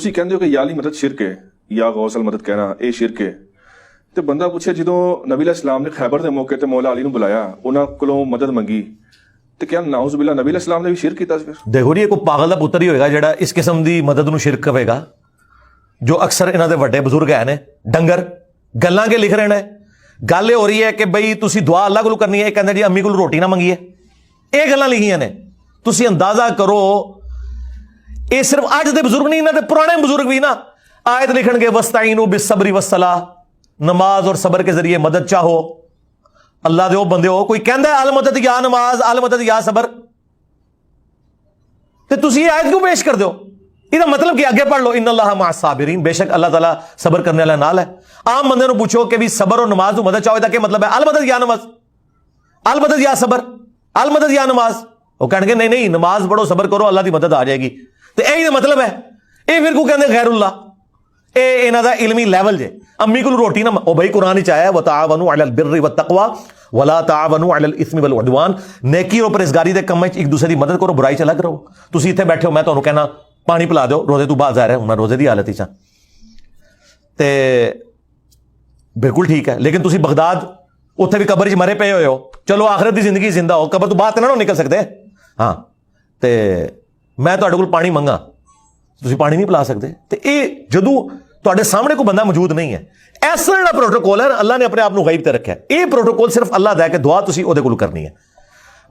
ਤੁਸੀਂ ਕਹਿੰਦੇ ਹੋ ਕਿ ਯਾ ਅਲੀ ਮਦਦ ਸ਼ਿਰਕ ਹੈ, ਜਾਂ ਗੌਸ ਅਲ ਮਦਦ ਕਹਿਣਾ ਇਹ ਸ਼ਿਰਕ ਹੈ, ਤੇ ਬੰਦਾ ਪੁੱਛੇ ਜਦੋਂ ਨਬੀ ਅਲੈਹਿਸ ਸਲਾਮ ਨੇ ਖੈਬਰ ਦੇ ਮੌਕੇ ਤੇ ਮੌਲਾ ਅਲੀ ਨੂੰ ਬੁਲਾਇਆ, ਉਹਨਾਂ ਕੋਲੋਂ ਮਦਦ ਮੰਗੀ, ਤੇ ਕਿਆ ਨਾਉਜ਼ ਬਿਲਾ ਨਬੀ ਅਲੈਹਿਸ ਸਲਾਮ ਨੇ ਵੀ ਸ਼ਿਰਕ ਕੀਤਾ ਸੀ? ਫਿਰ ਦੇਖੋ ਜੀ, ਇਹ ਕੋਈ ਪਾਗਲ ਦਾ ਪੁੱਤਰ ਹੀ ਹੋਏਗਾ ਜਿਹੜਾ ਇਸ ਕਿਸਮ ਦੀ ਮਦਦ ਨੂੰ ਸ਼ਿਰਕ ਕਹੇਗਾ। ਜੋ ਅਕਸਰ ਇਹਨਾਂ ਦੇ ਵੱਡੇ ਬਜ਼ੁਰਗ ਹੈ ਨੇ ਡੰਗਰ ਗੱਲਾਂ ਕੇ ਲਿਖ ਰਹੇ ਨੇ। ਗੱਲ ਇਹ ਹੋ ਰਹੀ ਹੈ ਕਿ ਬਈ ਤੁਸੀਂ ਦੁਆ ਅੱਲਾਹ ਕੋਲ ਕਰਨੀ ਹੈ, ਇਹ ਕਹਿੰਦੇ ਜੀ ਅੰਮੀ ਕੋਲ ਰੋਟੀ ਨਾ ਮੰਗੀਏ, ਇਹ ਗੱਲਾਂ ਲਿਖੀਆਂ ਨੇ। ਤੁਸੀਂ ਅੰਦਾਜ਼ਾ ਕਰੋ, ਇਹ ਸਿਰਫ ਅੱਜ ਦੇ ਬਜ਼ੁਰਗ ਨਹੀਂ, ਇਹਨਾਂ ਦੇ ਪੁਰਾਣੇ ਬਜ਼ੁਰਗ ਵੀ ਨਾ ਆਇਤ ਲਿਖਣਗੇ ਵਸਤਾਈਨੂ ਬਿਸਬਰੀ ਵਸਲਾਹ, ਨਮਾਜ਼ ਔਰ ਸਬਰ کے ذریعے مدد چاہو اللہ دے بندے ہو۔ کوئی کہندا ہے المدد یا نماز، المدد یا صبر، تے تسی یہ آیت کیوں پیش کر دیو؟ یہ مطلب کہ آگے پڑھ لو ان اللہ مع الصابرین، بے شک اللہ تعالیٰ صبر کرنے والا نال ہے۔ عام بندے نو پوچھو کہ بھی صبر اور نماز تو مدد چاہو، دا کیا مطلب ہے؟ المدد یا نماز، المدد یا صبر، المدد یا نماز۔ وہ کہنے گے نہیں نہیں، نماز پڑھو صبر کرو اللہ دی مدد آ جائے گی، تے یہی مطلب ہے۔ یہ پھر کو کہندے غیر اللہ، اے انہاں دا علمی لیول جے۔ امی کو روٹی نہ، او بھائی قرآن وچ آیا وتعاونوا علی البر والتقوی ولا تعاونوا علی الاثم والعدوان، نیکی اور پرہیزگاری دے کم وچ ایک دوسرے دی مدد کرو، برائی چ الگ رہو۔ تسی ایتھے بیٹھے ہو، میں تانوں کہنا پانی پلا دیو، روزے تو بعد ظاہر ہے ہن روزے دی حالت وچ ہاں، تے بالکل ٹھیک ہے، لیکن تسی بغداد اوتھے بھی قبر وچ مرے پئے ہوئے ہو، چلو آخرت دی زندگی زندہ ہو، قبر تو بعد نہ نکل سکتے ہاں، تے میں تہاڈے کول پانی منگا، تسی پانی نہیں پلا سکتے۔ تے اے جدوں تواڈے سامنے کوئی بندہ موجود نہیں ہے، اس طرح پروٹوکول ہے اللہ نے اپنے آپ کو غیب تے رکھا ہے۔ یہ پروٹوکول صرف اللہ دا ہے کہ دعا تسی اودے کول کرنی ہے۔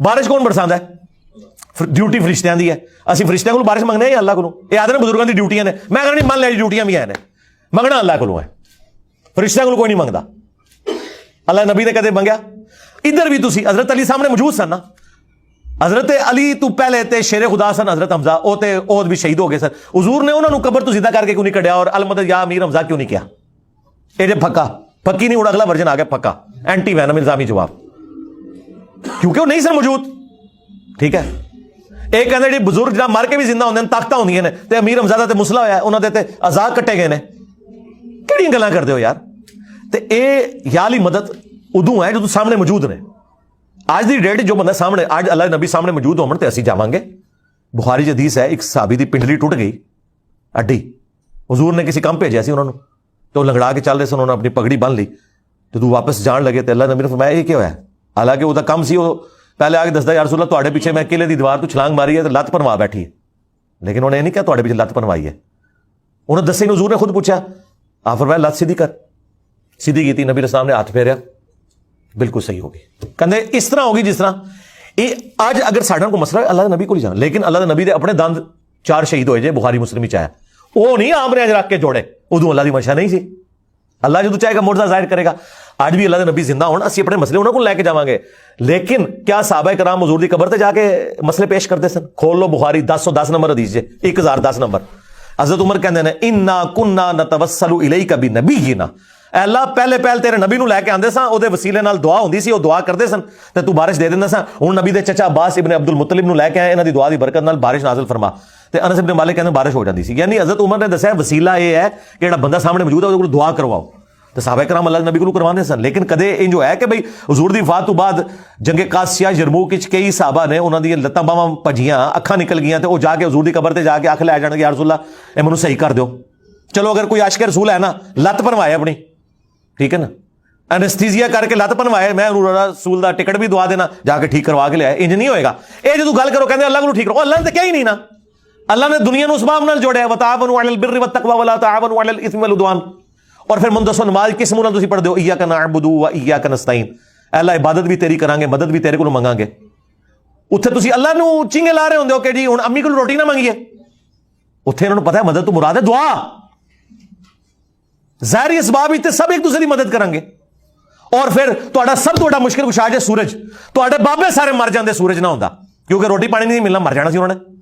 بارش کون برساندا ہے؟ ڈیوٹی فرشتیاں دی ہے، اسی فرشتیاں کول بارش منگنے یا اللہ کولوں؟ یہ آدھے بزرگاں دی ڈیوٹیاں نے، میں کہنا نہیں مان لے ڈیوٹیاں بھی ہیں، منگنا اللہ کولوں ہے، فرشتیاں کول کوئی نہیں منگدا۔ اللہ نبی نے کدے منگیا؟ ادھر بھی تسی حضرت علی سامنے موجود سن نا، حضرت علی تو پہلے تے شیر خدا سن حضرت حمزہ، او تے عہد بھی شہید ہو گئے سن، حضور نے انہوں نے قبر تو زندہ کر کے کیوں نہیں کڈیا اور المدد یا امیر حمزہ کیوں نہیں کیا؟ اے جے پھکا پھکی نہیں، اگلا ورژن آ گیا پھکا، اینٹی وینم الزامی جواب، کیونکہ وہ نہیں سن موجود۔ ٹھیک ہے، ایک کہندے جی بزرگ جناب مر کے بھی زندہ ہوندے نے، طاقتاں ہوندیاں نے، تے امیر حمزہ دا تے مسئلہ ہویا ہے، انہاں دے تے عزا کٹے گئے نے، کیڑی گلاں کردے ہو یار؟ تے اے یا علی مدد ادوں ہے جو سامنے موجود نے۔ آج دی ڈیٹ جو بندہ سامنے، آج اللہ نبی سامنے موجود ہون تے اسی جاواں گے۔ بخاری دی حدیث ہے، ایک صحابی دی پنڈلی ٹوٹ گئی اڈی، حضور نے کسی کام بھیجیا سی انہوں نے، تو لنگڑا کے چل رہے سن، انہوں نے اپنی پگڑی بن لی، تو واپس جان لگے تے اللہ نبی نے فرمایا یہ کیا ہوا ہے؟ حالانکہ وہ کام سی، وہ پہلے آگے دسدا یا رسول اللہ تواڈے پیچھے میں قلعے دی دیوار تو چھلانگ ماری ہے تے لت پنوا بیٹھی ہے، لیکن انہوں نے نہیں کہا تواڈے پیچھے لت پنوائی ہے، انہوں نے دسے، حضور نے خود پوچھا، آپ فرمایا لت سیدھی کر، سیدھی کی تھی، نبی علیہ السلام نے ہاتھ پھیریا، بالکل صحیح ہوگی۔ کہندے اس طرح ہوگی جس طرح یہ آج اگر ساڈا کو مسئلہ ہے اللہ نبی کو لے جان، لیکن اللہ نبی دے اپنے دند 4 شہید ہوئے جے، بخاری مسلم وچ آیا، وہ نہیں آپ نے اج رکھ کے جوڑے، ادوں اللہ دی منشا نہیں سی۔ اللہ جدوں چاہے گا معجزہ ظاہر کرے گا۔ آج بھی اللہ دے نبی زندہ ہون، اسی اپنے مسئلے انہاں کو لے کے جاواں گے، لیکن کیا صحابہ کرام حضور دی قبر تے جا کے مسئلے پیش کرتے سن؟ کھول لو بخاری 1010 نمبر حدیث جے، 1010 نمبر۔ حضرت عمر کہندے نے انا کنا نتوسل الیک بنبینا، اے اللہ پہلے تیرے نبی نو لے کے آندے ساں، او دے وسیلے نال دعا ہوندی سی، او دعا کردے سن تے تو بارش دے دیندا ساں۔ ہن نبی دے چچا عباس ابن عبد المطلب نو لے کے آئے، انہاں دی دعا دی برکت نال بارش نازل فرما، تے انس ابن مالک کہندے بارش ہو جاندی سی۔ یعنی حضرت عمر نے دسیا وسیلہ یہ ہے کہ جڑا بندہ سامنے موجود ہے او کول دعا کرواؤ، تے صحابہ کرام اللہ نبی کو کرواندے سن۔ لیکن کدے انج ہویا کہ بھئی حضور دی وفات تو بعد جنگ قادسیہ یرموک وچ کئی صحابہ نے انہاں دی لتاں باواں پجیاں، اکھاں نکل گئیاں، تے او جا کے حضور دی قبر تے جا کے اکھ لے جان گے، یا رسول اللہ اے مینوں صحیح کر دیو۔ چلو اگر کوئی عاشق رسول ہے نا، لت بنوائے اپنی، ٹھیک ہے نا، اینستھیزیا کر کے لت بنوائے، میں رسول دا ٹکٹ بھی دعا دینا، جا کے ٹھیک کروا کے لے آئے، انج نہیں ہوئے گا۔ اے جدوں گل کرو کہندے اللہ کو ٹھیک کرو، اللہ نے تے کیا ہی نہیں نا، اللہ نے دنیا نو اسباب نال جوڑیا ہے، وتعاونوا علی البر والتقوی ولا تعاونوا علی الاثم والعدوان۔ اور پھر من دسو نماز کس منہ نال تسی پڑھ دیو؟ ایاک نعبد و ایاک نستعین، اللہ عبادت بھی تیری کران گے، مدد بھی تیرے کولوں منگاں گے۔ اوتھے تسی اللہ نو چنگے لا رہے ہوندے ہو کہ جی ہن امی کول روٹی نہ منگیے، اوتھے انہاں نوں پتہ ہے مدد تو مراد ہے دعا، ظاہری اسباب تے سب ایک دوسرے دی مدد کران گے۔ اور پھر تہاڈا سب تو بڑا مشکل کشا جے سورج، تہاڈے بابے سارے مر جاندے سورج نہ ہوندا، کیونکہ روٹی پانی نہیں ملنا، مر جانا سی انہوں نے۔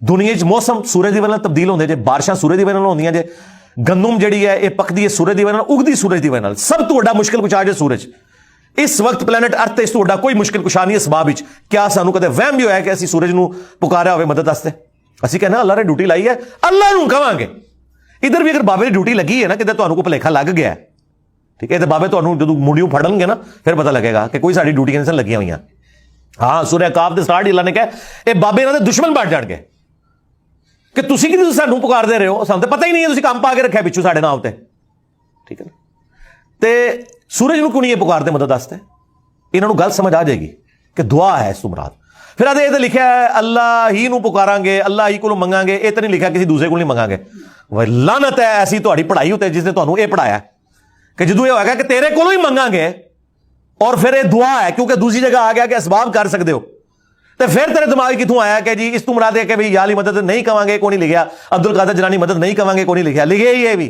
دنیا موسم سورج دی وجہ نال تبدیل ہوندے جے، بارشاں سورج دی وجہ نال ہوندیاں جے، گندم جڑی ہے یہ پکدی ہے سورج دی وجہ نال، اگدی سورج دی وجہ نال۔ سب تو بڑا مشکل کشا جے سورج، اس وقت پلانٹ ارتھ تے اس تو بڑا کوئی مشکل کشا نہیں اسباب وچ۔ کیا سانو کدے وہم بھی ہویا کہ اسی سورج نو پکاریا ہوے مدد واسطے؟ اسی کہنا اللہ نے ڈیوٹی لائی ہے، اللہ نو کہاں گے۔ ادھر بھی اگر بابے دی ڈیوٹی لگی ہے نا، کدے تانوں کو بھلیکھا لگ گیا ہے، ٹھیک ہے، تے بابے تانوں جدوں مونڈیوں پھڑن گے نا، پھر پتہ لگے گا کہ کوئی ساری ڈیوٹیاں نہیں لگیاں ہوئیاں۔ ہاں سورہ کاف دے سٹارٹ اللہ نے کہا اے بابے انہاں دے دشمن بن جان گے، ਕਿ ਤੁਸੀਂ ਕਿਹਨੂੰ ਸਾਨੂੰ ਪੁਕਾਰਦੇ ਰਹੇ ਹੋ, ਸਾਨੂੰ ਤਾਂ ਪਤਾ ਹੀ ਨਹੀਂ ਹੈ, ਤੁਸੀਂ ਕੰਮ ਪਾ ਕੇ ਰੱਖਿਆ ਪਿੱਛੋਂ ਸਾਡੇ ਨਾਮ ਤੇ, ਠੀਕ ਹੈ ਨਾ। ਤੇ ਸੂਰਜ ਨੂੰ ਕਿਉਂ ਨਹੀਂ ਇਹ ਪੁਕਾਰਦੇ ਮਦਦ ਵਾਸਤੇ? ਇਹਨਾਂ ਨੂੰ ਗੱਲ ਸਮਝ ਆ ਜਾਏਗੀ ਕਿ ਦੁਆ ਹੈ ਇਸ ਤੋਂ ਮੁਰਾਦ। ਫਿਰ ਆਦੇ ਇਹ ਤਾਂ ਲਿਖਿਆ ਹੈ ਅੱਲਾਹ ਹੀ ਨੂੰ ਪੁਕਾਰਾਂਗੇ, ਅੱਲਾਹ ਹੀ ਕੋਲੋਂ ਮੰਗਾਂਗੇ, ਇਹ ਤਾਂ ਨਹੀਂ ਲਿਖਿਆ ਕਿਸੇ ਦੂਸਰੇ ਕੋਲ ਨਹੀਂ ਮੰਗਾਂਗੇ। ਵਹ ਲਾਨਤ ਹੈ ਐਸੀ ਤੁਹਾਡੀ ਪੜ੍ਹਾਈ ਉੱਤੇ ਜਿਸਨੇ ਤੁਹਾਨੂੰ ਇਹ ਪੜ੍ਹਾਇਆ ਕਿ ਜਦੋਂ ਇਹ ਹੋਏਗਾ ਕਿ ਤੇਰੇ ਕੋਲੋਂ ਹੀ ਮੰਗਾਂਗੇ ਔਰ ਫਿਰ ਇਹ ਦੁਆ ਹੈ, ਕਿਉਂਕਿ ਦੂਸਰੀ ਜਗ੍ਹਾ ਆ ਗਿਆ ਕਿ ਅਸਬਾਬ ਕਰ ਸਕਦੇ ਹੋ, ਤੇ ਫਿਰ ਤੇਰੇ ਦਿਮਾਗ ਕਿੱਥੋਂ ਆਇਆ ਕਿ ਜੀ ਇਸ ਤੋਂ ਮੁਰਾਦ ਹੈ ਕਿ ਭਈ ਯਾਲੀ ਮਦਦ ਨਹੀਂ ਕਵਾਂਗੇ, ਕੋਈ ਨਹੀਂ ਲਿਖਿਆ, ਅਬਦੁਲ ਕਾਦਰ ਜਿਲਾਨੀ ਮਦਦ ਨਹੀਂ ਕਵਾਂਗੇ, ਕੋਈ ਨਹੀਂ ਲਿਖਿਆ, ਲਿਖਿਆ ਹੀ ਇਹ ਵੀ।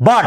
62,